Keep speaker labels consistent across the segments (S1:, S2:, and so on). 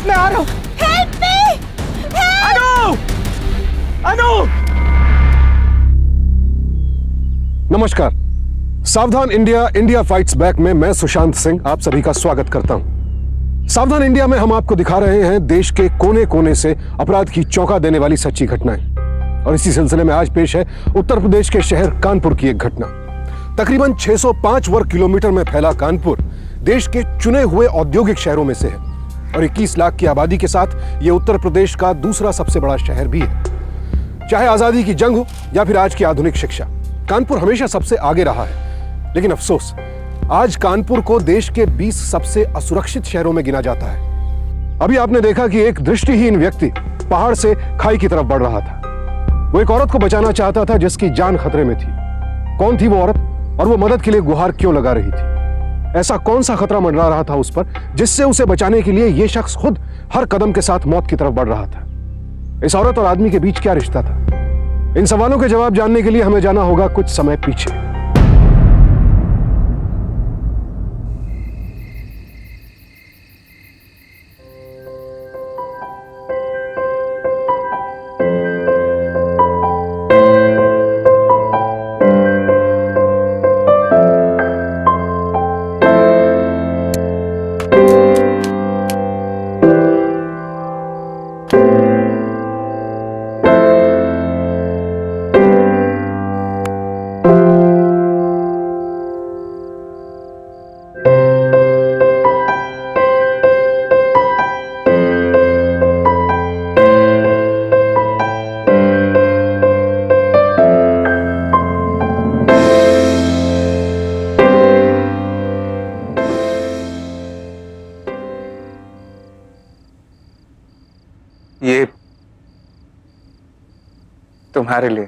S1: मैं आ रहा हूं।
S2: Help me!
S1: अनु! अनु!
S3: नमस्कार। Savdhaan India, India fights back में मैं सुशांत सिंह आप सभी का स्वागत करता हूं। सावधान इंडिया में हम आपको दिखा रहे हैं देश के कोने कोने से अपराध की चौंका देने वाली सच्ची घटनाएं। और इसी सिलसिले में आज पेश है उत्तर प्रदेश के शहर कानपुर की एक घटना। तकरीबन 605 वर्ग किलोमीटर में फैला कानपुर देश के चुने हुए औद्योगिक शहरों में से है और 21 लाख की आबादी के साथ यह उत्तर प्रदेश का दूसरा सबसे बड़ा शहर भी है। चाहे आजादी की जंग हो या फिर आज की आधुनिक शिक्षा, कानपुर हमेशा सबसे आगे रहा है। लेकिन अफसोस, आज कानपुर को देश के 20 सबसे असुरक्षित शहरों में गिना जाता है। अभी आपने देखा कि एक दृष्टिहीन व्यक्ति पहाड़ से खाई की तरफ बढ़ रहा था। वो एक औरत को बचाना चाहता था जिसकी जान खतरे में थी। कौन थी वो औरत और वो मदद के लिए गुहार क्यों लगा रही थी? ऐसा कौन सा खतरा मंडरा रहा था उस पर जिससे उसे बचाने के लिए ये शख्स खुद हर कदम के साथ मौत की तरफ बढ़ रहा था? इस औरत और आदमी के बीच क्या रिश्ता था? इन सवालों के जवाब जानने के लिए हमें जाना होगा कुछ समय पीछे।
S1: ये तुम्हारे लिए।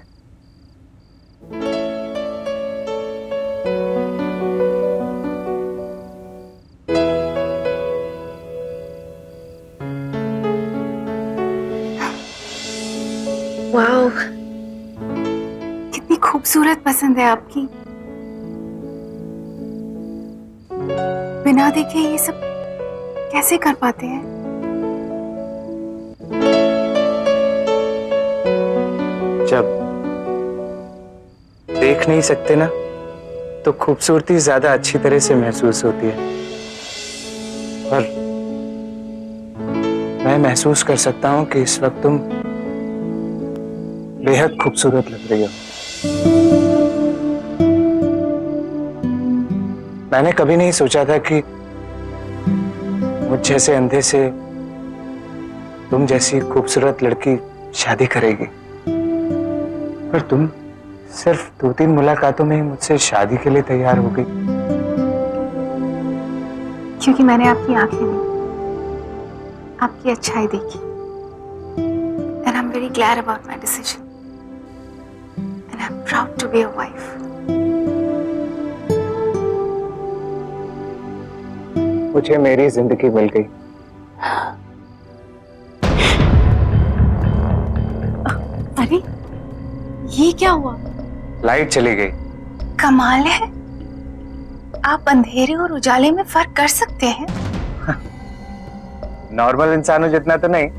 S2: वाओ, कितनी खूबसूरत पसंद है आपकी। बिना देखे ये सब कैसे कर पाते हैं?
S1: जब देख नहीं सकते ना, तो खूबसूरती ज्यादा अच्छी तरह से महसूस होती है। और मैं महसूस कर सकता हूं कि इस वक्त तुम बेहद खूबसूरत लग रही हो। मैंने कभी नहीं सोचा था कि मुझ जैसे अंधे से तुम जैसी खूबसूरत लड़की शादी करेगी, पर तुम सिर्फ 2-3 मुलाकातों में ही मुझसे शादी के लिए तैयार हो गई।
S2: क्योंकि मैंने आपकी आंखें देखी, आपकी अच्छाई देखी। And I'm very glad about my decision. And I'm proud to be a wife.
S1: मुझे मेरी जिंदगी मिल गई।
S2: अरे, ये क्या हुआ?
S1: लाइट चली गई।
S2: कमाल है, आप अंधेरे और उजाले में फर्क कर सकते हैं।
S1: नॉर्मल इंसानों जितना तो नहीं,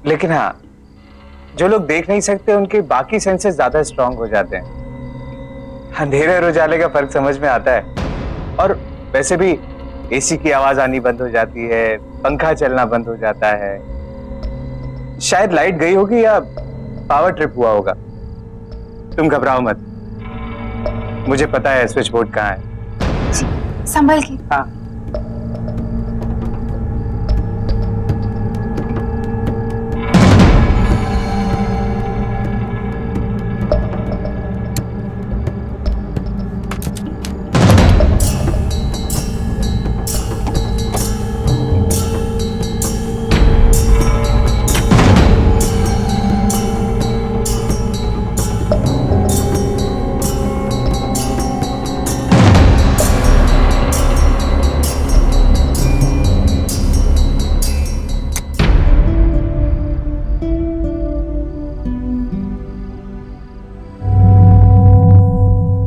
S1: लेकिन हाँ, जो लोग देख नहीं सकते उनके बाकी सेंसेस ज्यादा स्ट्रांग हो जाते हैं। अंधेरे और उजाले का फर्क समझ में आता है। और वैसे भी एसी की आवाज आनी बंद हो जाती है, पंखा चलना बंद हो जाता है। शायद लाइट गई होगी या पावर ट्रिप हुआ होगा। तुम घबराओ मत, मुझे पता है स्विच बोर्ड कहाँ है।
S2: संभल के।
S1: हाँ।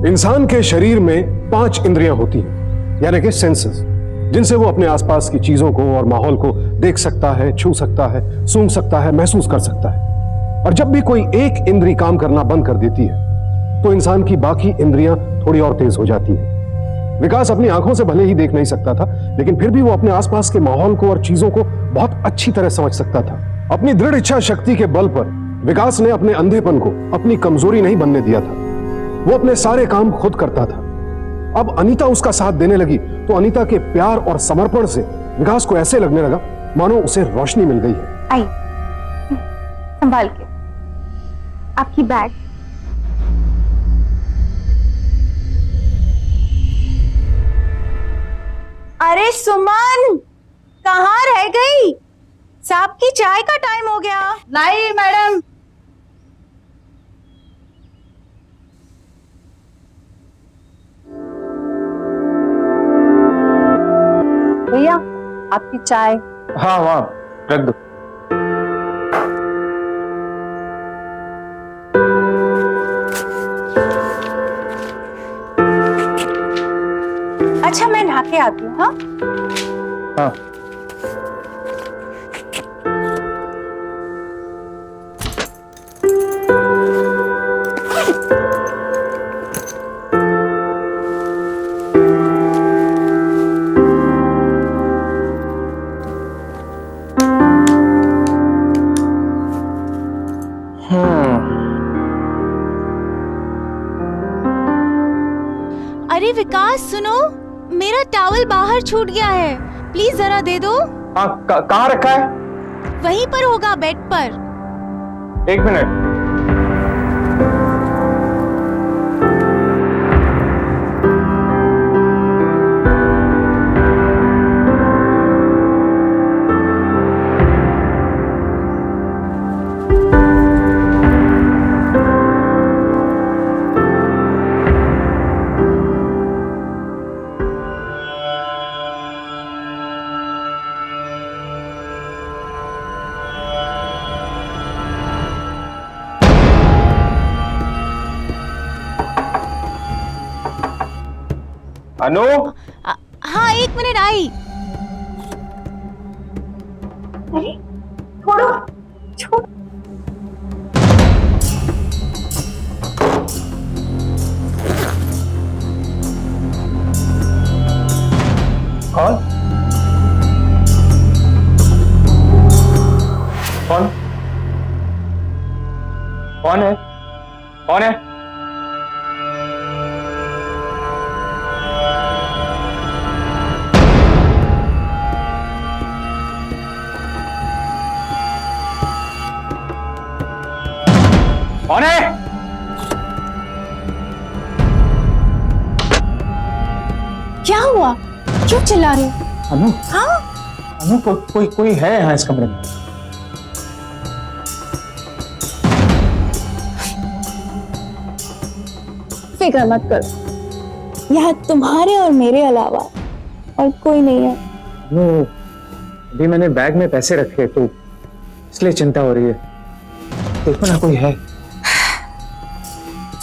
S3: इंसान के शरीर में 5 इंद्रियां होती हैं, यानी कि सेंसेस। जिनसे वो अपने आसपास की चीजों को और माहौल को देख सकता है, छू सकता है, सूंघ सकता है, महसूस कर सकता है। और जब भी कोई एक इंद्री काम करना बंद कर देती है तो इंसान की बाकी इंद्रियां थोड़ी और तेज हो जाती है। विकास अपनी आंखों से भले ही देख नहीं सकता था, लेकिन फिर भी वो अपने आसपास के माहौल को और चीजों को बहुत अच्छी तरह समझ सकता था। अपनी दृढ़ इच्छा शक्ति के बल पर विकास ने अपने अंधेपन को अपनी कमजोरी नहीं बनने दिया था। वो अपने सारे काम खुद करता था। अब अनीता उसका साथ देने लगी तो अनीता के प्यार और समर्पण से विकास को ऐसे लगने लगा मानो उसे रोशनी मिल गई है।
S2: आई, संभाल के। आपकी बैग।
S4: अरे सुमन, कहाँ रह गई? साहब की चाय का टाइम हो गया। नहीं मैडम। भैया, आपकी चाय।
S1: हाँ वहाँ रख दो।
S4: अच्छा, मैं नहा के आती हूँ। हाँ
S1: हाँ।
S4: अरे विकास सुनो, मेरा टॉवल बाहर छूट गया है, प्लीज जरा दे दो।
S1: हाँ, कहाँ रखा है?
S4: वहीं पर होगा, बेड पर।
S1: एक मिनट। अनु?
S4: हाँ, एक मिनट आई।
S2: अरे छोड़ो, छोड़ो।
S1: कौन? कौन? कौन है? कौन है? कौन है?
S4: क्या हुआ? क्यों चिल्ला रहे हो?
S1: अनु?
S4: हाँ?
S1: अनु, कोई है यहाँ इस कमरे में?
S4: फिक्र मत करो, यहाँ तुम्हारे और मेरे अलावा और कोई नहीं है।
S1: अनु, अभी मैंने बैग में पैसे रखे तो इसलिए चिंता हो रही है। देखो ना, कोई है।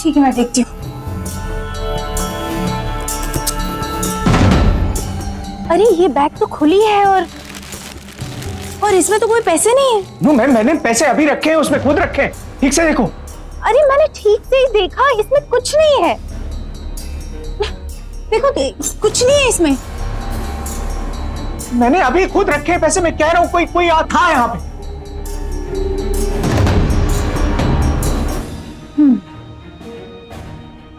S4: ठीक है, मैं देखती हूँ। अरे ये बैग तो खुली है और इसमें तो कोई पैसे नहीं है।
S1: नो मैम, मैंने पैसे अभी रखे हैं, उसमें खुद रखे हैं। ठीक से देखो।
S4: अरे मैंने ठीक से ही देखा, इसमें कुछ नहीं है। देखो, कुछ नहीं है इसमें।
S1: मैंने अभी खुद रखे हैं पैसे। मैं कह रहा हूँ कोई था यहाँ पे।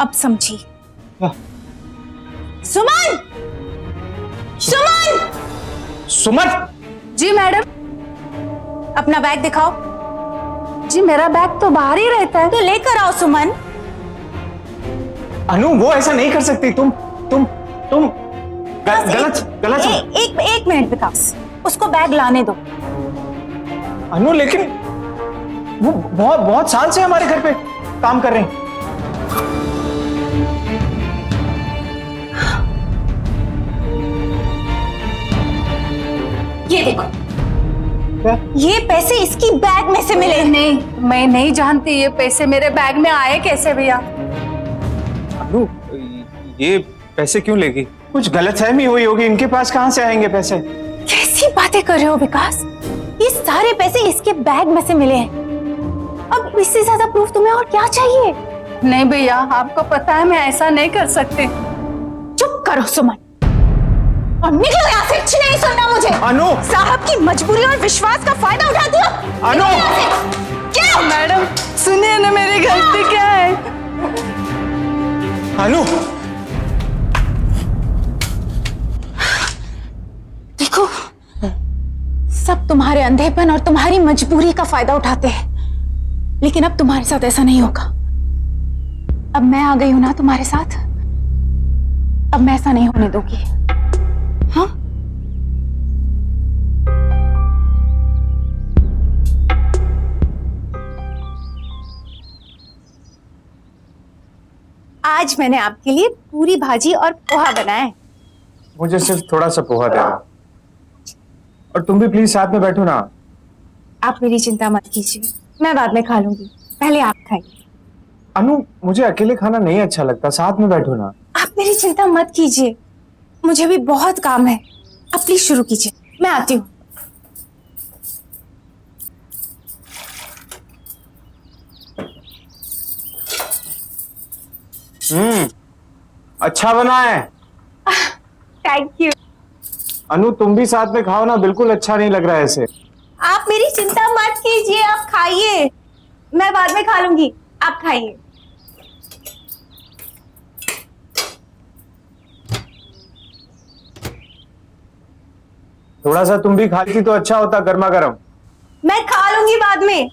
S4: अब समझी।
S1: क्या?
S4: सुमन! सुमन!
S1: सुमन!
S4: जी मैडम। अपना बैग दिखाओ। जी मेरा बैग तो बाहर ही रहता है। तो लेकर आओ सुमन।
S1: अनु, वो ऐसा नहीं कर सकती। तुम गलत
S4: एक मिनट विकास, उसको बैग लाने दो।
S1: अनु, लेकिन वो बहुत साल से हमारे घर पे काम कर रहे हैं।
S4: ये देखो,
S1: क्या?
S4: ये पैसे इसकी बैग में से मिले। नहीं, मैं नहीं जानती ये पैसे मेरे बैग में आए कैसे भैया।
S1: अनु, ये पैसे क्यों लेगी? कुछ गलतफहमी हुई होगी, इनके पास कहाँ से आएंगे पैसे?
S4: कैसी बातें कर रहे हो विकास? ये सारे पैसे इसके बैग में से मिले हैं। अब इससे ज्यादा प्रूफ तुम्हें और क्या चाहिए?
S5: नहीं भैया, आपको पता है मैं ऐसा नहीं कर सकते।
S4: चुप करो सुमन और निकलो यहाँ से। कुछ नहीं सुनना मुझे।
S1: अनु!
S4: साहब की मजबूरी और विश्वास का फायदा उठा दिया।
S1: अनु!
S4: निकलो यहाँ से। क्या?
S5: मैडम सुनिए ना, मेरी गलती क्या है?
S1: अनु!
S4: देखो, सब तुम्हारे अंधेपन और तुम्हारी मजबूरी का फायदा उठाते हैं, लेकिन अब तुम्हारे साथ ऐसा नहीं होगा। अब मैं आ गई हूं ना तुम्हारे साथ, अब मैं ऐसा नहीं होने दूंगी। हाँ? आज मैंने आपके लिए पूरी भाजी और पोहा बनाया है।
S1: मुझे सिर्फ थोड़ा सा पोहा दे दो, और तुम भी प्लीज साथ में बैठो ना।
S4: आप मेरी चिंता मत कीजिए, मैं बाद में खा लूंगी, पहले आप खाइए।
S1: अनु, मुझे अकेले खाना नहीं अच्छा लगता, साथ में बैठो ना।
S4: आप मेरी चिंता मत कीजिए, मुझे भी बहुत काम है। आप प्लीज शुरू कीजिए, मैं आती हूँ।
S1: अच्छा बना है।
S4: Thank you.
S1: अनु, तुम भी साथ में खाओ ना, बिल्कुल अच्छा नहीं लग रहा है ऐसे।
S4: आप मेरी चिंता मत कीजिए, आप खाइए, मैं बाद में खा लूंगी, आप खाइए।
S1: थोड़ा सा तुम भी खाती तो अच्छा होता, गर्मा गर्म।
S4: मैं खा लूंगी बाद में।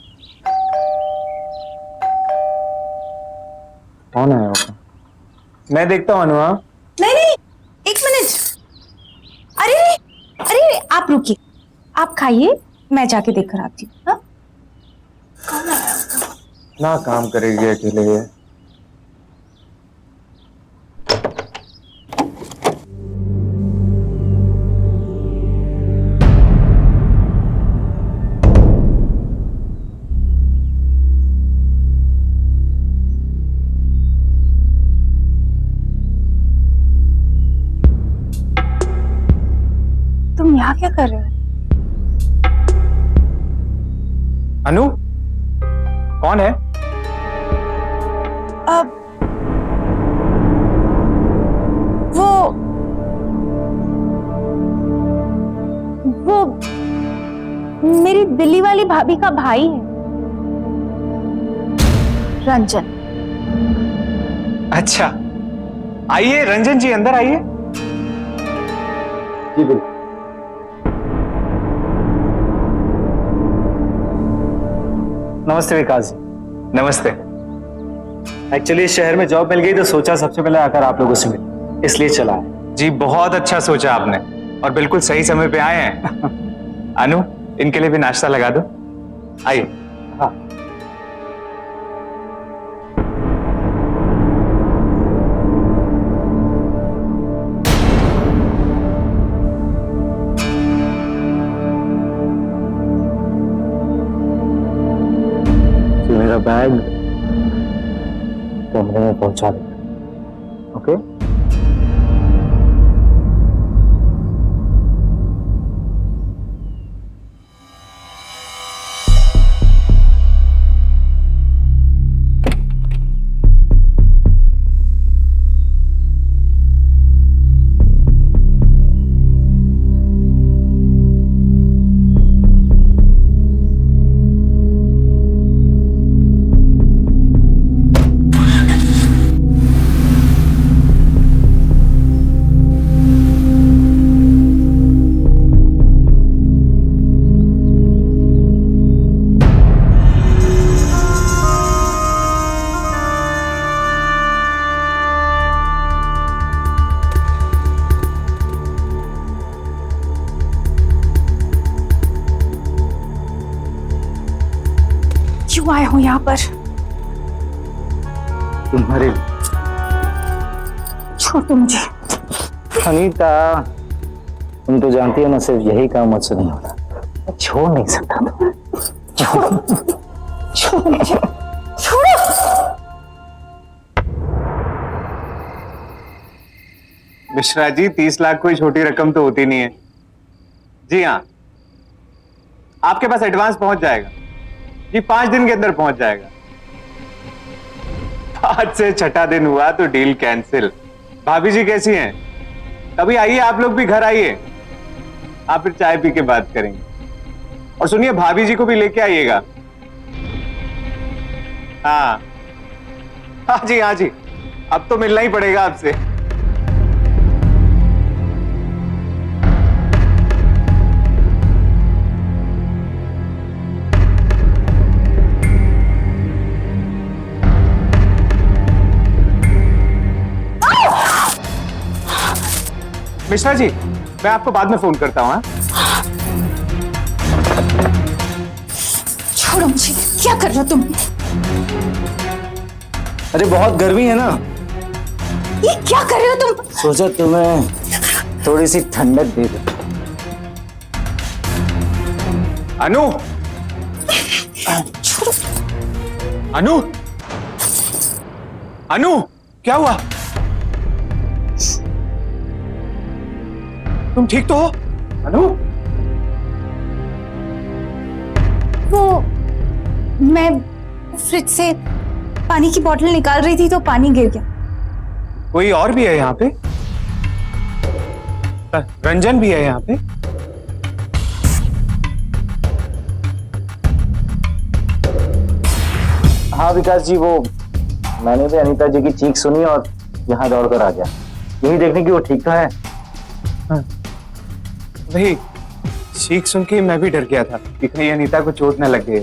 S1: कौन है वो? मैं देखता हूँ अनु। हाँ,
S4: नहीं नहीं, एक मिनट। अरे अरे, आप रुकिए, आप खाइए, मैं जाके देख कर आती हूँ। हाँ?
S1: ना काम करेगी अकेले ये।
S4: तुम यहाँ क्या कर रहे हो?
S1: अनु, कौन है?
S4: अब वो मेरी दिल्ली वाली भाभी का भाई है, रंजन।
S1: अच्छा, आइए रंजन जी, अंदर आइए। जी बिल्कुल।
S6: नमस्ते विकास जी।
S1: नमस्ते।
S6: एक्चुअली इस शहर में जॉब मिल गई तो सोचा सबसे पहले आकर आप लोगों से मिले, इसलिए चला है।
S1: जी बहुत अच्छा सोचा आपने, और बिल्कुल सही समय पे आए हैं। अनु, इनके लिए भी नाश्ता लगा दो, आइए।
S6: हाँ। मेरा बैग कमरे में पहुंचा देगा। ओके?
S4: क्यों आए हो यहाँ पर?
S6: तुम्हारे
S4: छोड़ दो मुझे।
S6: अनीता, तुम तो जानती हो ना, सिर्फ यही काम मुझसे नहीं होता, मैं छोड़ नहीं सकता।
S4: छोड़ो मुझे, छोड़ो।
S1: मिश्रा जी, 30 लाख कोई छोटी रकम तो होती नहीं है। जी हाँ, आपके पास एडवांस पहुंच जाएगा जी, 5 दिन के अंदर पहुंच जाएगा। 5 से 6ठा दिन हुआ तो डील कैंसिल। भाभी जी कैसी हैं? कभी आइए, आप लोग भी घर आइए, आप फिर चाय पी के बात करेंगे। और सुनिए, भाभी जी को भी लेके आइएगा। हाँ हाँ जी, हाँ जी, अब तो मिलना ही पड़ेगा आपसे। मिश्रा जी, मैं आपको बाद में फोन करता हूँ।
S4: छोड़ो मुझे, क्या कर रहे हो तुम?
S6: अरे बहुत गर्मी है ना,
S4: ये क्या कर रहे हो तुम?
S6: सोचा तुम्हें थोड़ी सी ठंडक दे दे।
S1: अनु,
S4: छोड़ो।
S1: अनु, अनु, क्या हुआ? तुम ठीक तो हो? अनु?
S4: वो मैं फ्रिज से पानी की बोतल निकाल रही थी तो पानी गिर गया।
S1: कोई और भी है यहाँ पे? रंजन भी है यहाँ पे?
S6: हाँ विकास जी, वो मैंने भी अनीता जी की चीख सुनी और यहाँ दौड़कर आ गया, यही देखने की वो ठीक तो है।
S1: वही चीख सुन के मैं भी डर गया था कि कहीं अनीता को चोट न लग गई।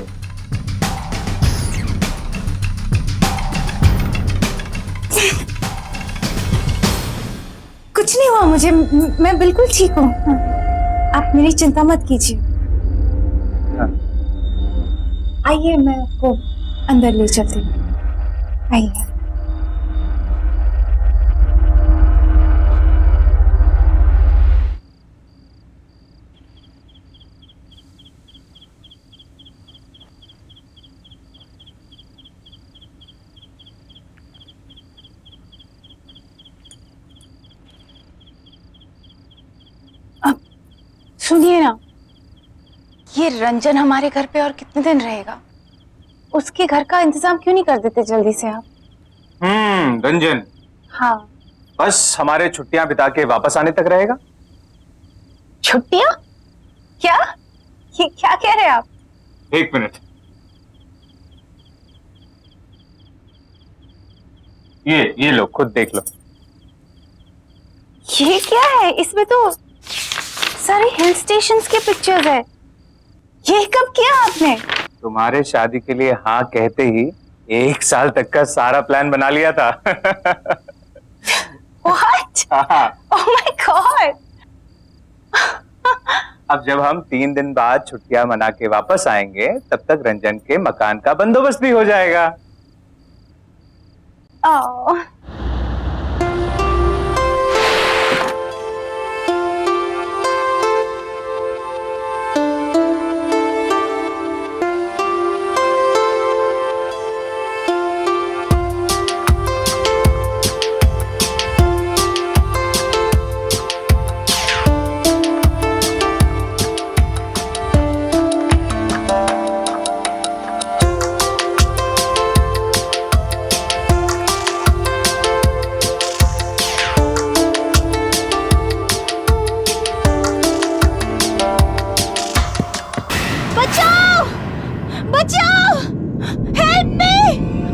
S4: कुछ नहीं हुआ मुझे, मैं बिल्कुल ठीक हूँ। आप मेरी चिंता मत कीजिए। आइए, मैं आपको अंदर ले चलती हूँ। आइए। सुनिए ना, ये रंजन हमारे घर पे और कितने दिन रहेगा? उसके घर का इंतजाम क्यों नहीं कर देते जल्दी से आप?
S1: रंजन?
S4: हाँ।
S1: बस हमारे छुट्टियां बिता के वापस आने तक रहेगा।
S4: छुट्टियां? क्या? ये क्या कह रहे हैं आप?
S1: 1 मिनट, ये लो, खुद देख लो।
S4: ये क्या है? इसमें तो सारे हिल स्टेशंस के पिक्चर्स है। ये कब किया आपने?
S1: तुम्हारे शादी के लिए हाँ कहते ही 1 साल तक का सारा प्लान बना लिया था।
S4: What? Oh my God!
S1: अब जब हम 3 दिन बाद छुट्टियां मना के वापस आएंगे, तब तक रंजन के मकान का बंदोबस्त भी हो जाएगा।
S4: Oh.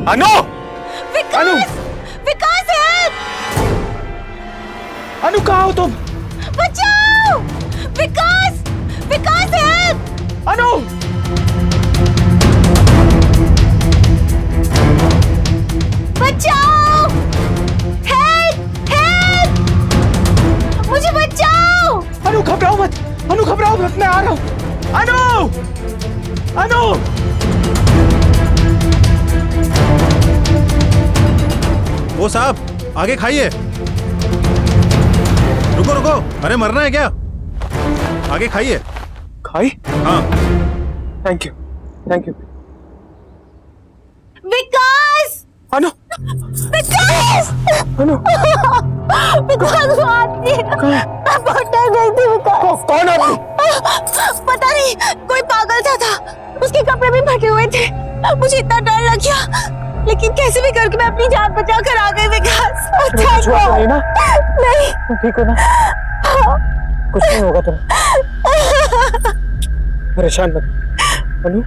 S1: अनु! अनु!
S4: विकास हेल्प!
S1: अनु कहाँ हो तुम?
S4: बचाओ! विकास! विकास हेल्प!
S1: अनु!
S4: बचाओ! हेल्प! हेल्प! मुझे बचाओ!
S1: अनु घबराओ मत, अनु घबराओ मत, मैं आ रहा हूँ। अनु! अनु!
S7: वो साहब आगे खाइए। रुको रुको, अरे मरना है क्या? आगे खाइए।
S1: खाई?
S7: हाँ।
S1: Thank you, thank you.
S4: Vikas!
S1: Anu!
S4: Vikas!
S1: Anu!
S4: Vikas वो आदमी मैं बहुत डर गई थी विकास।
S1: कौन आदमी?
S4: पता नहीं, कोई पागल सा था, उसके कपड़े भी फटे हुए थे। मुझे इतना डर लग गया, लेकिन कैसे भी करके मैं अपनी जान बचा कर आ गई विकास।
S1: कुछ हुआ तो नहीं ना?
S4: नहीं।
S1: तुम ठीक हो ना? कुछ नहीं होगा तुम्हें, परेशान मत अनु।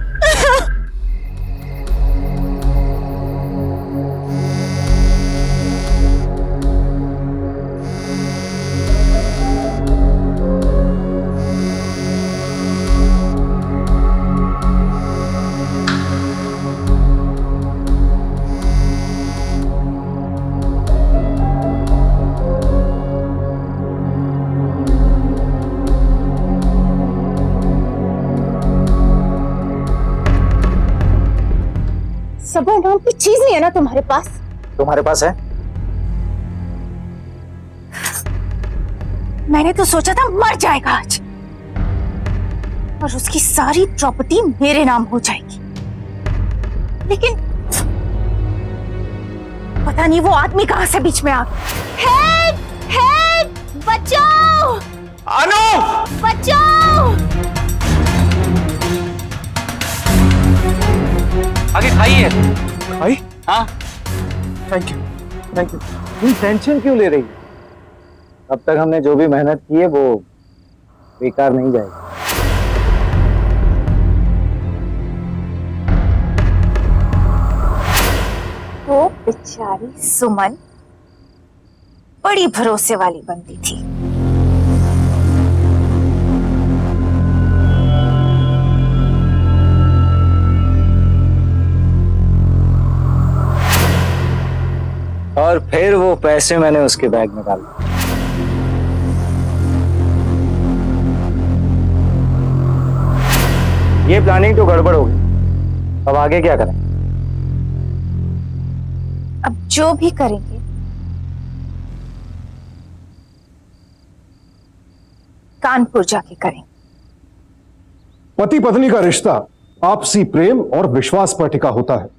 S4: सबा नाम की चीज नहीं है ना तुम्हारे पास?
S6: तुम्हारे पास है?
S4: मैंने तो सोचा था मर जाएगा आज और उसकी सारी प्रॉपर्टी मेरे नाम हो जाएगी, लेकिन पता नहीं वो आदमी कहां से बीच में आ गया। हेल्प! हेल्प! बचाओ!
S1: अनु!
S4: बचाओ!
S1: आगे खाइए। खाई? हाँ। Thank you, thank you.
S6: तुम टेंशन क्यों ले रही हो? अब तक हमने जो भी मेहनत की है वो बेकार नहीं जाएगी।
S4: वो बेचारी सुमन बड़ी भरोसे वाली बनती थी।
S6: और फिर वो पैसे मैंने उसके बैग में डाले। ये प्लानिंग तो गड़बड़ हो गई, अब आगे क्या करें?
S4: अब जो भी करेंगे कानपुर जाके करेंगे।
S3: पति पत्नी का रिश्ता आपसी प्रेम और विश्वास पर टिका होता है।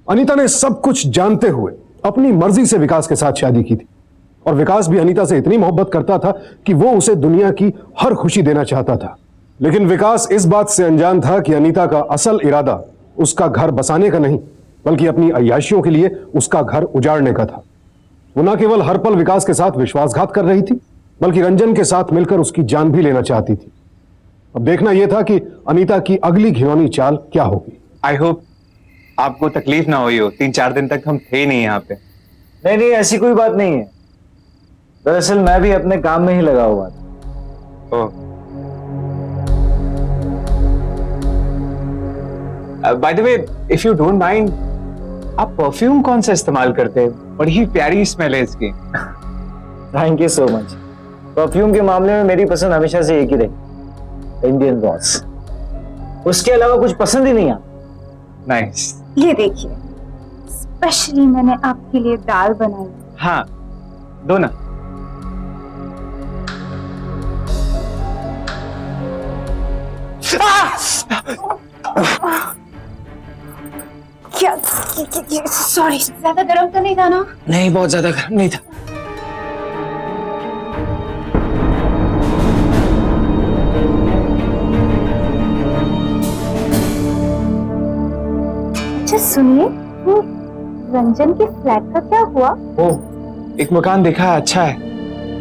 S3: अनीता ने सब कुछ जानते हुए अपनी मर्जी से विकास के साथ शादी की थी और विकास भी अनीता से इतनी मोहब्बत करता था कि वो उसे दुनिया की हर खुशी देना चाहता था। लेकिन विकास इस बात से अनजान था कि अनीता का असल इरादा उसका घर बसाने का नहीं, बल्कि अपनी अय्याशियों के लिए उसका घर उजाड़ने का था। वो न केवल हर पल विकास के साथ विश्वासघात कर रही थी, बल्कि रंजन के साथ मिलकर उसकी जान भी लेना चाहती थी। अब देखना यह था कि अनीता की अगली घिनौनी चाल क्या होगी।
S1: आई होप आपको तकलीफ ना हुई हो। 3-4 दिन तक हम थे नहीं यहाँ पे।
S6: नहीं नहीं, ऐसी कोई बात नहीं है। दरअसल मैं भी अपने काम में ही लगा हुआ था।
S1: Oh, by the way, if you don't mind, आप परफ्यूम कौन सा इस्तेमाल करते हैं? बड़ी प्यारी स्मेल है इसकी।
S6: Thank you so much. Perfume के मामले में मेरी पसंद हमेशा से एक ही रही, इंडियन रॉस। उसके अलावा कुछ पसंद ही नहीं आता।
S1: नाइस।
S4: ये देखिए, स्पेशली मैंने आपके लिए दाल बनाई।
S1: हाँ, दो ना।
S4: क्या? सॉरी, ज्यादा गर्म तो नहीं था ना?
S1: नहीं, बहुत ज्यादा गर्म नहीं था।
S4: अच्छा सुनिए, वो रंजन के फ्लैट का क्या हुआ?
S1: ओ, एक मकान देखा है, अच्छा है।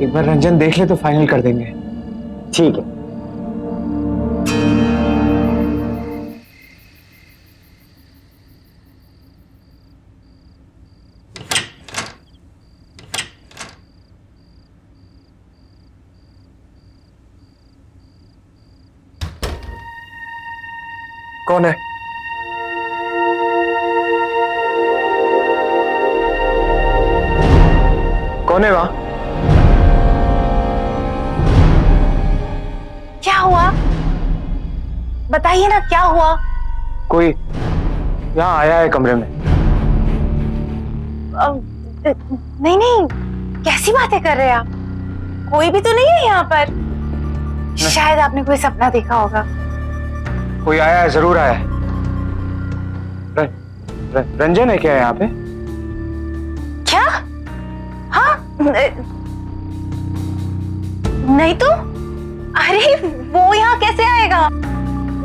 S1: एक बार रंजन देख ले तो फाइनल कर देंगे।
S6: ठीक है।
S1: कौन है? कौन है वहां?
S4: क्या हुआ? बताइए ना, क्या हुआ?
S1: कोई यहाँ आया है कमरे में।
S4: नहीं नहीं, कैसी बातें कर रहे हैं आप? कोई भी तो नहीं है यहाँ पर। शायद आपने कोई सपना देखा होगा।
S1: कोई आया है, जरूर आया है। रंजन है क्या यहाँ पे?
S4: क्या? हाँ, नहीं तो अरे वो यहाँ कैसे आएगा?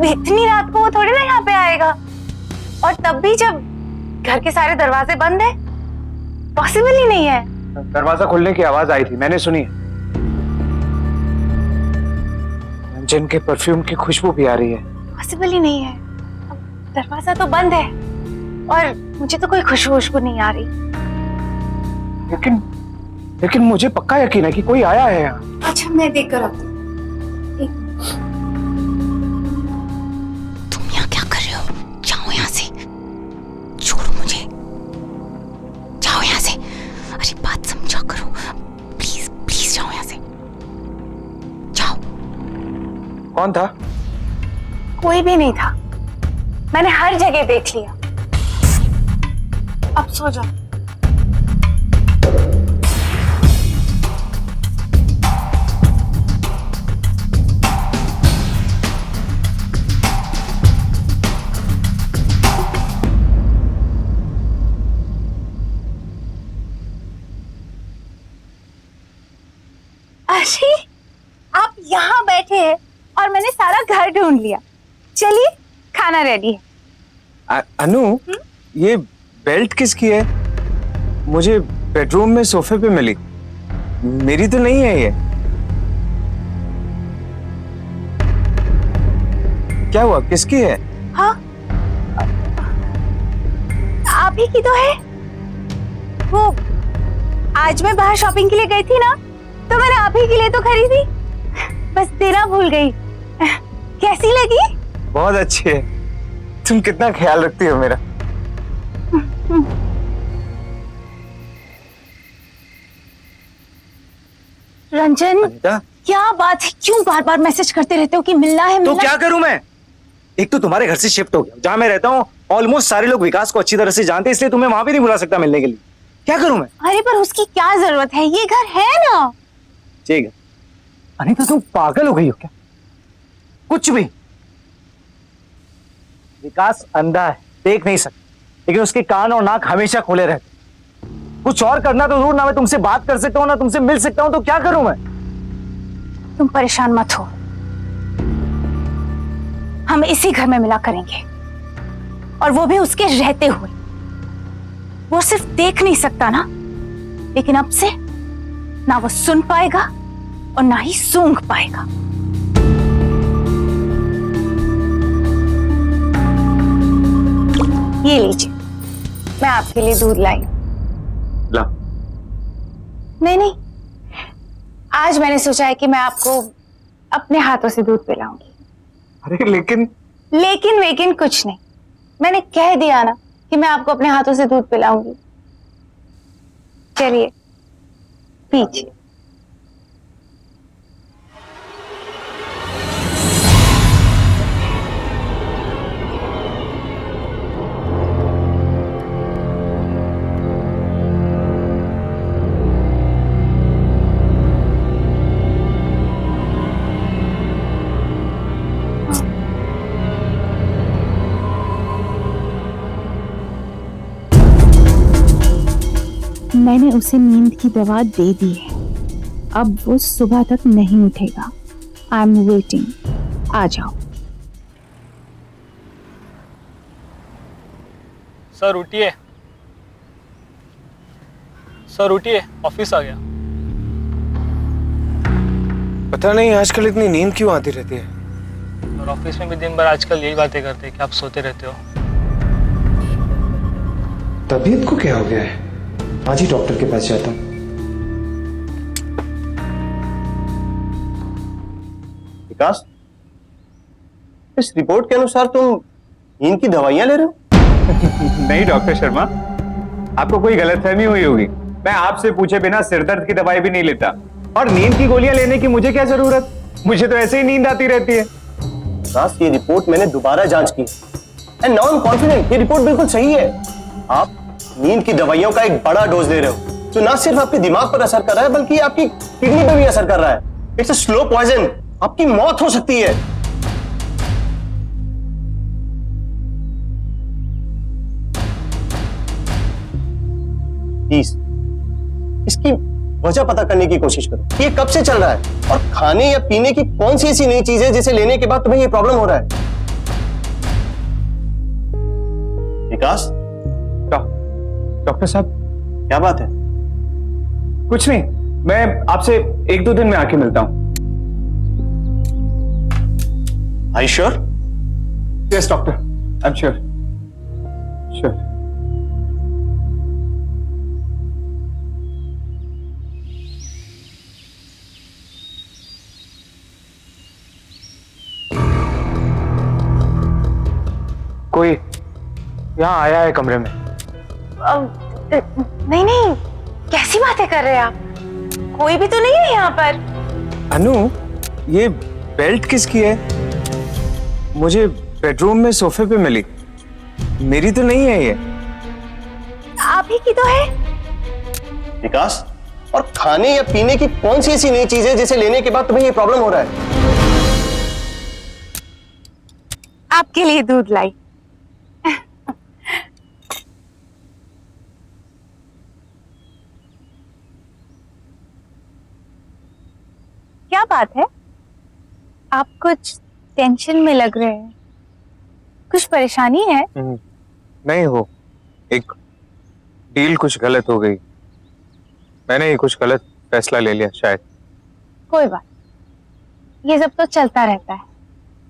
S4: इतनी रात को वो थोड़ी ना यहाँ पे आएगा, और तब भी जब घर के सारे दरवाजे बंद है, पॉसिबल ही नहीं है।
S1: दरवाजा खुलने की आवाज आई थी, मैंने सुनी। रंजन के परफ्यूम की खुशबू भी आ रही है।
S4: पॉसिबल ही नहीं है, दरवाजा तो बंद है और मुझे तो कोई खुशबू नहीं आ रही।
S1: लेकिन मुझे पक्का यकीन है कि कोई आया है यहाँ।
S4: अच्छा मैं देख कर आती हूँ। तुम यहाँ क्या कर रहे हो? जाओ यहाँ से, छोड़ो मुझे, जाओ यहाँ से। अरे बात समझा करो, प्लीज प्लीज जाओ यहाँ से, जाओ।
S1: कौन था?
S4: कोई भी नहीं था, मैंने हर जगह देख लिया। अब सो जाओ। अरे आप यहाँ बैठे हैं और मैंने सारा घर ढूंढ लिया। चलिए खाना रेडी है।
S1: अनु, ये बेल्ट किसकी है? मुझे बेडरूम में सोफे पे मिली, मेरी तो नहीं है ये। क्या हुआ, किसकी है?
S4: हाँ आप ही की तो है। वो आज मैं बाहर शॉपिंग के लिए गई थी ना, तो मैंने आप ही के लिए तो खरीदी, बस देना भूल गई। कैसी लगी?
S1: बहुत अच्छी है। तुम कितना ख्याल रखती हो मेरा।
S4: रंजन
S6: अनीता,
S4: क्या बात है, क्यों बार बार मैसेज करते रहते हो कि मिलना है
S6: तो
S4: मिलना?
S6: क्या करूं मैं? एक तो तुम्हारे घर से शिफ्ट हो गया, जहां मैं रहता हूँ ऑलमोस्ट सारे लोग विकास को अच्छी तरह से जानते हैं, इसलिए तुम्हें वहां भी नहीं बुला सकता मिलने के लिए। क्या करूं मैं?
S4: अरे पर उसकी क्या जरूरत है, ये घर है ना।
S6: ठीक है अनीता, तुम पागल हो गई हो क्या? कुछ भी। विकास अंधा है, देख नहीं सकता, लेकिन उसके कान और नाक हमेशा खुले रहते। कुछ और करना तो दूर, ना मैं तुमसे बात कर सकता हूँ ना तुमसे मिल सकता हूँ, तो क्या करूं मैं?
S4: तुम परेशान मत हो, हम इसी घर में मिला करेंगे, और वो भी उसके रहते हुए। वो सिर्फ देख नहीं सकता ना, लेकिन अब से ना वो सुन पाएगा और ना ही सूंघ पाएगा। ये लीजिए, मैं आपके लिए दूध लाई।
S1: ला।
S4: नहीं, आज मैंने सोचा है कि मैं आपको अपने हाथों से दूध पिलाऊंगी।
S1: अरे लेकिन
S4: लेकिन कुछ नहीं, मैंने कह दिया ना कि मैं आपको अपने हाथों से दूध पिलाऊंगी। चलिए पीछे। मैंने उसे नींद की दवा दे दी है, अब वो सुबह तक नहीं उठेगा। आई एम वेटिंग, आ जाओ।
S8: सर उठिए, सर उठिए, ऑफिस आ गया।
S1: पता नहीं आजकल इतनी नींद क्यों आती रहती है।
S8: और ऑफिस में भी दिन भर आजकल यही बातें करते हैं कि आप सोते रहते हो।
S1: तबीयत को क्या हो गया है? आज ही डॉक्टर के पास जाता हूँ।
S6: विकास, इस रिपोर्ट के अनुसार तुम नींद की दवाइयां ले रहे हो?
S1: नहीं डॉक्टर शर्मा, आपको कोई गलतफहमी हुई होगी। मैं आपसे पूछे बिना सिरदर्द की दवाई भी नहीं लेता, और नींद की गोलियां लेने की मुझे क्या जरूरत? मुझे तो ऐसे ही नींद आती रहती है।
S6: विकास, ये रिपोर्ट मैंने दोबारा जांच की and now I am confident, ये रिपोर्ट बिल्कुल सही है। आप नींद की दवाइयों का एक बड़ा डोज ले रहे हो, जो ना सिर्फ आपके दिमाग पर असर कर रहा है, बल्कि आपकी किडनी पर भी असर कर रहा है। इट्स अ स्लो पॉइजन, आपकी मौत हो सकती है। प्लीज, इसकी वजह पता करने की कोशिश करो। ये कब से चल रहा है और खाने या पीने की कौन सी ऐसी नई चीज है जिसे लेने के बाद तुम्हें ये प्रॉब्लम हो रहा है? विकास,
S1: डॉक्टर साहब,
S6: क्या बात है?
S1: कुछ नहीं, मैं आपसे 1-2 दिन में आके मिलता हूं।
S6: Are you sure?
S1: Yes doctor, I am sure. कोई यहाँ आया है कमरे में?
S2: नहीं नहीं, कैसी बातें कर रहे हैं आप? कोई भी तो नहीं है यहाँ पर।
S1: अनु, ये बेल्ट किसकी है? मुझे बेडरूम में सोफे पे मिली, मेरी तो नहीं है ये।
S2: आप ही की तो है।
S6: विकास, और खाने या पीने की कौन सी ऐसी नई चीज है जिसे लेने के बाद तुम्हें ये प्रॉब्लम हो रहा है?
S2: आपके लिए दूध लाई। क्या बात है, आप कुछ टेंशन में लग रहे हैं? कुछ परेशानी है?
S1: नहीं हो, एक डील कुछ गलत हो गई, मैंने ही कुछ गलत फैसला ले लिया शायद।
S2: कोई बात, ये सब तो चलता रहता है,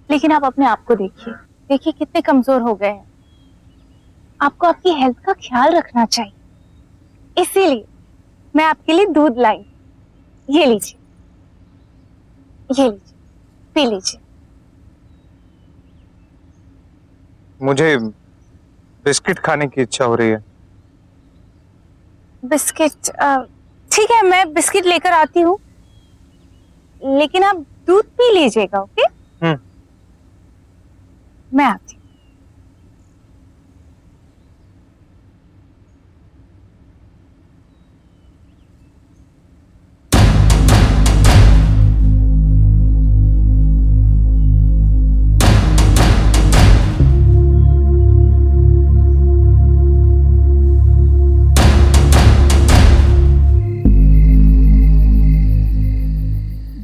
S2: लेकिन आप अपने आप को देखिए, देखिए कितने कमजोर हो गए हैं। आपको आपकी हेल्थ का ख्याल रखना चाहिए, इसीलिए मैं आपके लिए दूध लाई। ये लीजिए, ये लीजिए, पी लीजिए।
S1: मुझे बिस्किट खाने की इच्छा हो रही है।
S2: बिस्किट? ठीक है, मैं बिस्किट लेकर आती हूँ, लेकिन आप दूध पी लीजिएगा, ओके? मैं आती हूँ।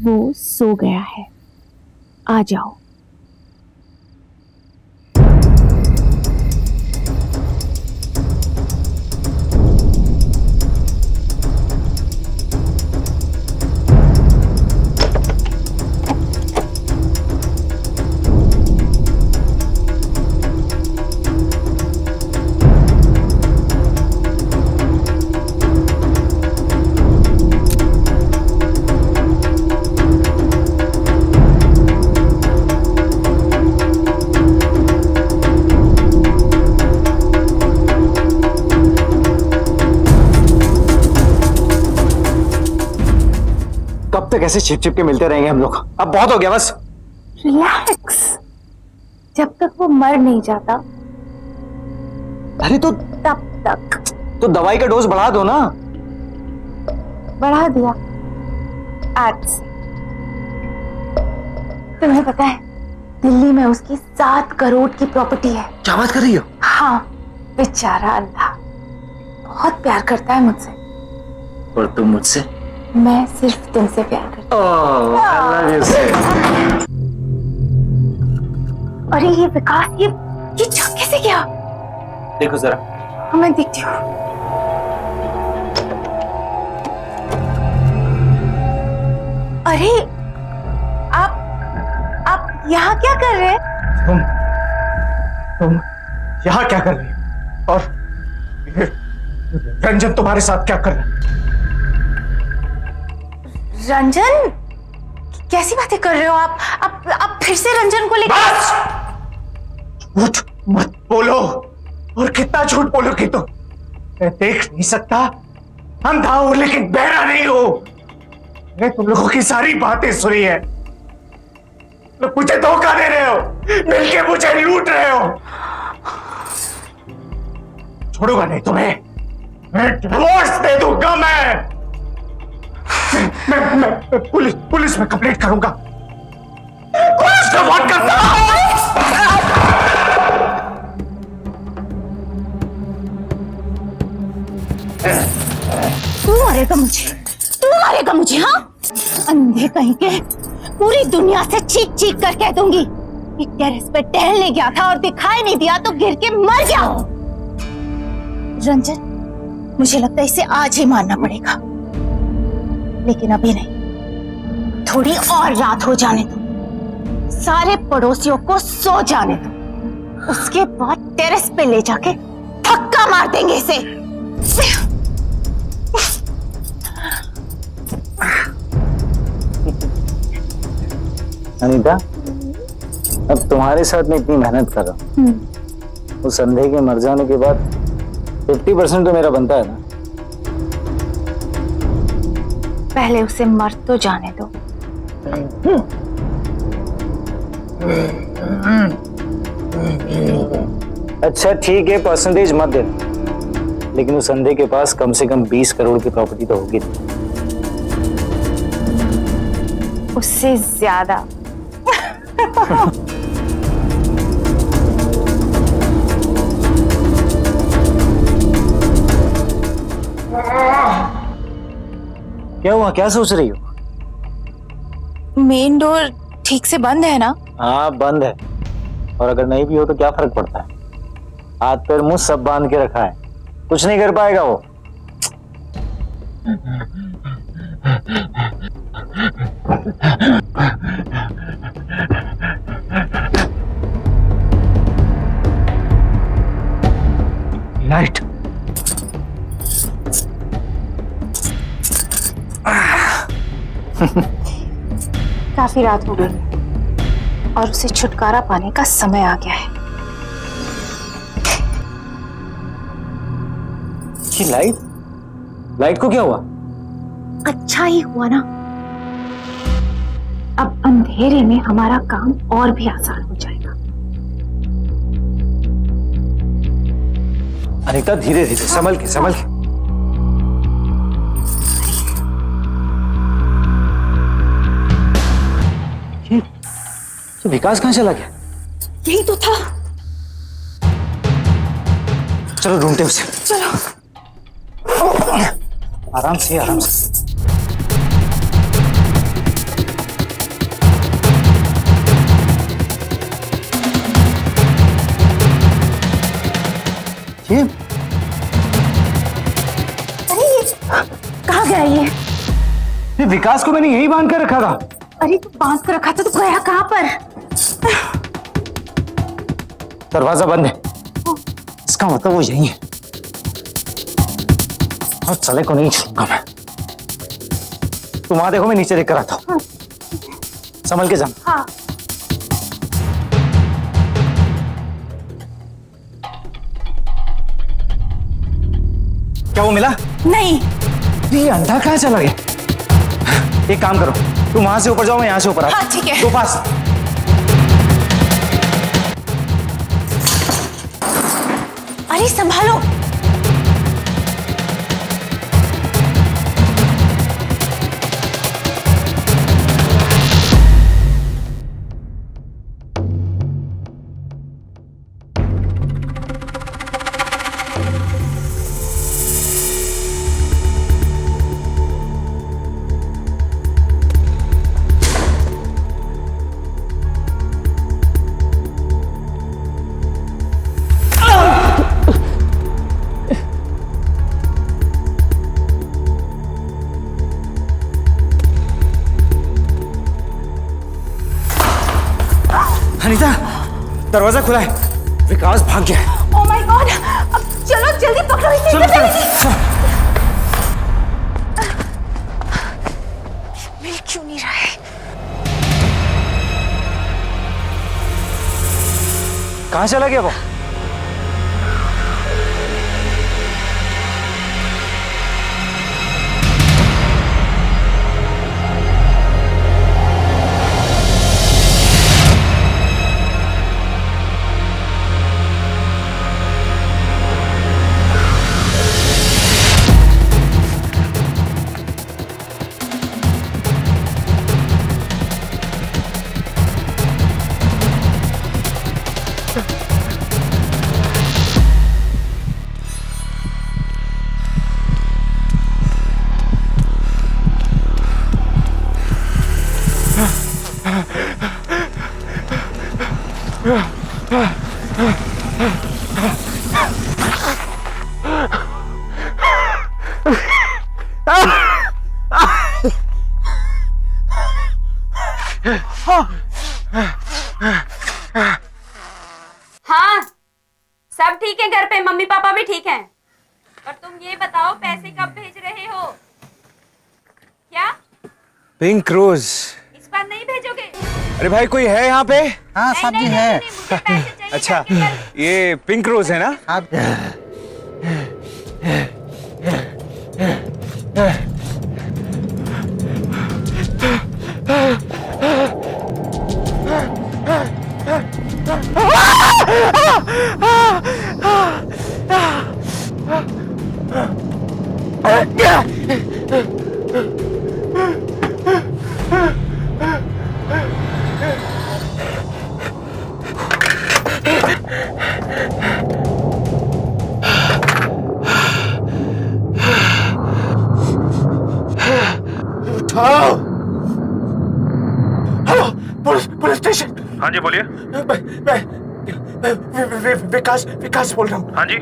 S4: वो सो गया है, आ जाओ।
S6: कब तक ऐसे छिप छिप के मिलते रहेंगे हम लोग? अब बहुत हो गया बस।
S2: रिलैक्स, जब तक वो मर नहीं जाता
S6: अरे तो
S2: तब तक।
S6: दवाई का डोज बढ़ा दो ना।
S2: बढ़ा दिया आज से। तुम्हें पता है, दिल्ली में उसकी 7 करोड़ की प्रॉपर्टी है।
S6: क्या बात कर रही हो?
S2: हाँ, बेचारा अंधा, बहुत प्यार करता है मुझसे।
S6: और तुम मुझसे?
S2: मैं सिर्फ तुमसे प्यार करती हूँ। अरे ये विकास, ये झटके से क्या?
S6: देखो जरा।
S2: हाँ, मैं देखती हूँ। अरे आप यहाँ क्या कर रहे हैं?
S1: तुम यहाँ क्या कर रही हो? और रंजन तुम्हारे साथ क्या कर रहा है?
S2: रंजन? कैसी बातें कर रहे हो आप फिर से रंजन को लेकर?
S1: बस! झूठ मत बोलो, और कितना झूठ बोलोगी तुम? मैं देख नहीं सकता, अंधा हूं लेकिन बहरा नहीं हूं। मैंने तुम लोगों की सारी बातें सुनी है। लोग मुझे धोखा दे रहे हो, मिलके मुझे लूट रहे हो। छोड़ूंगा नहीं तुम्हें, मैं डिवोर्स दे दूंगा। मैं पुलिस में कंप्लेंट करूंगा। पुलिस को फोन करता हूं।
S2: तू मारेगा मुझे, तू मारेगा मुझे? हाँ, अंधे कहीं के, पूरी दुनिया से चीख चीख कर कह दूंगी कि टेरेस पे टहलने गया था और दिखाई नहीं दिया तो गिर के मर गया। रंजन, मुझे लगता है इसे आज ही मारना पड़ेगा, लेकिन अभी नहीं, थोड़ी और रात हो जाने दो, सारे पड़ोसियों को सो जाने दो, उसके बाद टेरेस पे ले जाके धक्का मार देंगे इसे।
S9: अनीता, अब तुम्हारे साथ मैं इतनी मेहनत कर रहा हूँ, उस अंधे के मर जाने के बाद 50% तो मेरा बनता है ना।
S2: पहले उसे मर तो जाने दो।
S9: अच्छा ठीक है, परसेंटेज मत देना, लेकिन उस अंधे के पास कम से कम 20 करोड़ की प्रॉपर्टी तो होगी।
S2: उससे ज्यादा।
S9: क्या हुआ, क्या सोच रही हो?
S2: मेन डोर ठीक से बंद है ना?
S9: हाँ बंद है, और अगर नहीं भी हो तो क्या फर्क पड़ता है, हाथ पैर मुंह सब बांध के रखा है, कुछ नहीं कर पाएगा वो। लाइट।
S2: काफी रात हो गई और उसे छुटकारा पाने का समय आ गया है।
S9: ये लाइट, लाइट को क्या हुआ?
S2: अच्छा ही हुआ ना, अब अंधेरे में हमारा काम और भी आसान हो जाएगा।
S9: अनीता धीरे धीरे, संभल के संभल के। ये विकास कहाँ चला गया?
S2: यही तो था।
S9: चलो ढूंढते उसे।
S2: चलो।
S9: आराम से आराम से। ये
S2: कहाँ गया ये?
S9: विकास को मैंने यही बांध कर रखा था।
S2: अरे तू बांध कर रखा था तो गया कहाँ पर?
S9: दरवाजा बंद है, इसका मतलब वो यही है, और साले को नहीं छोड़ूंगा मैं। तुम वहां देखो, मैं नीचे देख कर आता हूँ। संभल के जा।
S2: हाँ।
S9: क्या वो मिला?
S2: नहीं।
S9: ये अंधा कहाँ चला गया? एक काम करो, तुम वहां से ऊपर जाओ, मैं यहाँ से ऊपर आता हूं।
S2: हाँ ठीक है।
S9: तो पास।
S2: अरे संभालो।
S9: अनीता, दरवाजा खुला है, विकास भाग गया है।
S2: ओह माय गॉड, अब चलो जल्दी पकड़ो इसे।
S9: चलो चलो।
S2: मिल क्यों नहीं रहा है?
S9: कहाँ चला गया वो?
S10: हाँ, सब ठीक है घर पे, मम्मी पापा भी ठीक हैं। और तुम ये बताओ पैसे कब भेज रहे हो? क्या
S1: पिंक रोज,
S10: इस बार नहीं भेजोगे?
S1: अरे भाई कोई है यहाँ पे?
S11: हाँ
S10: नहीं,
S11: सब
S10: नहीं,
S11: जी
S10: नहीं,
S11: है।
S10: नहीं, मुझे पैसे चाहिए
S1: अच्छा,
S10: घर के कल।
S1: ये पिंक रोज है ना?
S11: आप
S3: पुलिस स्टेशन।
S7: हाँ जी बोलिए।
S3: विकास विकास बोल रहा हूँ।
S7: हाँ जी।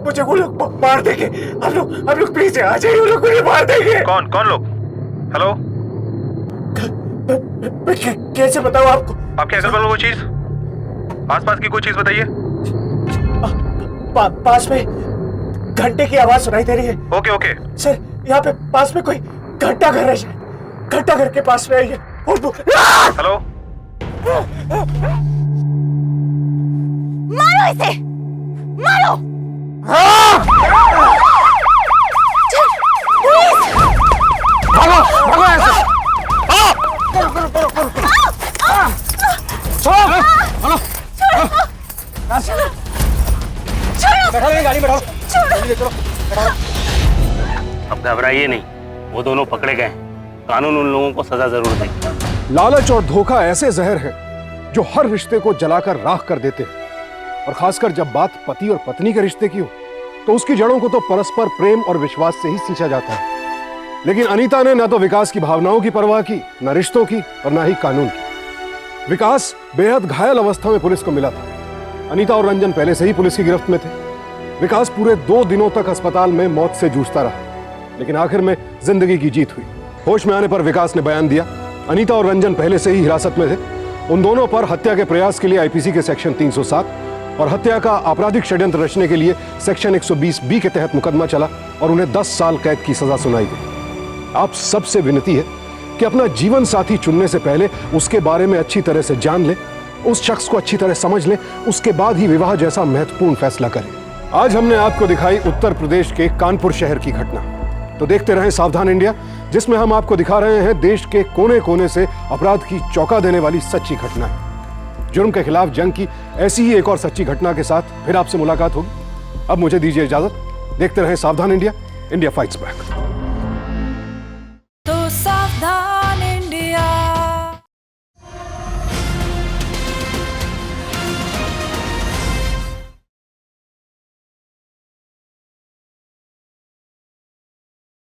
S3: मुझे वो लोग मार देंगे। हम लोग प्लीज आ जाइए, वो लोग मुझे मार देंगे।
S7: कौन कौन लोग? हेलो,
S3: कैसे बताऊँ आपको?
S7: आपके अगल बगल कोई चीज, आसपास की कोई चीज बताइए।
S3: पास में घंटे की आवाज सुनाई दे रही है।
S7: Okay okay.
S3: सर, यहाँ पे पास में कोई घंटा घर है शायद। घंटा घर के पास में आई है।
S7: हेलो,
S10: मारो इसे, मारो।
S3: भागो ऐसे। गाड़ी बैठाओ।
S8: अब घबराइए नहीं, वो दोनों पकड़े गए। कानून उन लोगों को सजा जरूर देगा।
S3: लालच और धोखा ऐसे जहर हैं जो हर रिश्ते को जलाकर राख कर देते हैं, और खासकर जब बात पति और पत्नी के रिश्ते की हो तो उसकी जड़ों को तो परस्पर प्रेम और विश्वास से ही सींचा जाता है। लेकिन अनीता ने न तो विकास की भावनाओं की परवाह की, न रिश्तों की, और न ही कानून की। विकास बेहद घायल अवस्था में पुलिस को मिला था। अनीता और रंजन पहले से ही पुलिस की गिरफ्त में थे। विकास पूरे 2 दिनों तक अस्पताल में मौत से जूझता रहा, लेकिन आखिर में जिंदगी की जीत हुई। होश में आने पर विकास ने बयान दिया। अनीता और रंजन पहले से ही हिरासत में थे। उन दोनों पर हत्या के प्रयास के लिए आईपीसी के सेक्शन 307 और हत्या का आपराधिक षड्यंत्र रचने के लिए सेक्शन 120B के तहत मुकदमा चला और उन्हें 10 साल कैद की सजा सुनाई गई। आप सबसे विनती है कि अपना जीवन साथी चुनने से पहले उसके बारे में अच्छी तरह से जान लें, उस शख्स को अच्छी तरह समझ लें, उसके बाद ही विवाह जैसा महत्वपूर्ण फैसला करें। आज हमने आपको दिखाई उत्तर प्रदेश के कानपुर शहर की घटना, तो देखते रहें सावधान इंडिया, जिसमें हम आपको दिखा रहे हैं देश के कोने कोने से अपराध की चौंका देने वाली सच्ची घटनाएं। जुर्म के खिलाफ जंग की ऐसी ही एक और सच्ची घटना के साथ फिर आपसे मुलाकात होगी। अब मुझे दीजिए इजाजत। देखते रहें सावधान इंडिया, इंडिया फाइट्स बैक।
S10: तो